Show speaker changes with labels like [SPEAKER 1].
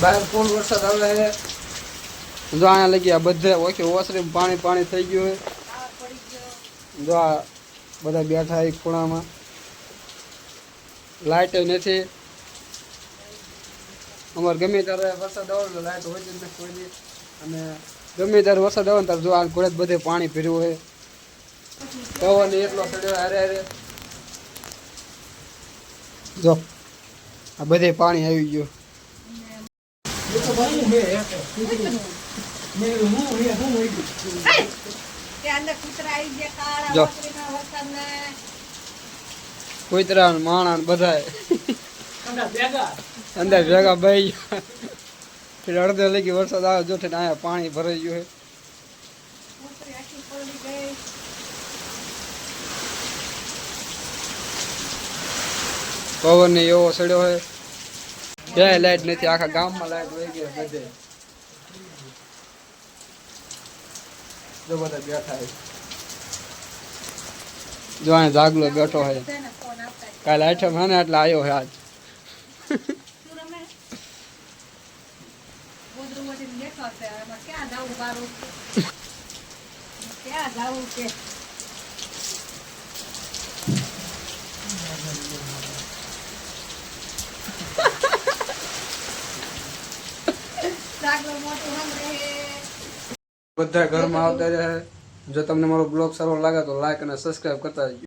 [SPEAKER 1] બહાર ફૂલ વરસાદ આવે છે. જો અહીંયા લગી આ બધે ઓછી ઓસરી પાણી પાણી થઈ ગયું છે. જો આ બધા બેઠા એક ખૂણામાં. લાઇટ નથી. અમારે ગમે ત્યારે વરસાદ આવે તો લાઇટ હોય જ નથી કોઈ દી. અને ગમે ત્યારે વરસાદ આવે ને ત્યારે જો આ ઘોડે બધે પાણી ભર્યું હોય. પવન એટલો સડ્યો હારે હારે. જો આ બધે પાણી આવી ગયું. જો કૂતરા માણા બધા અંદર ભેગા ભાઈ અડધે લગી વરસાદ આવે જો અહીંયા પાણી ભરાઈ ગયું છે. પવન ને એવો સડ્યો હોય. ક્યાંય લાઈટ નથી. આખા ગામમાં લાઈટ વહી ગઈ બધે. જો બધા બેઠા છે. જો અહીંયા જાગલો બેઠો હોય. કાલે આઠમ હે ને એટલે આવ્યો હે આજ. બધા ઘરમાં આવતા રહે. જો તમને મારો બ્લોગ સારો લાગે તો લાઈક અને સબસ્ક્રાઇબ કરતા રહેજો.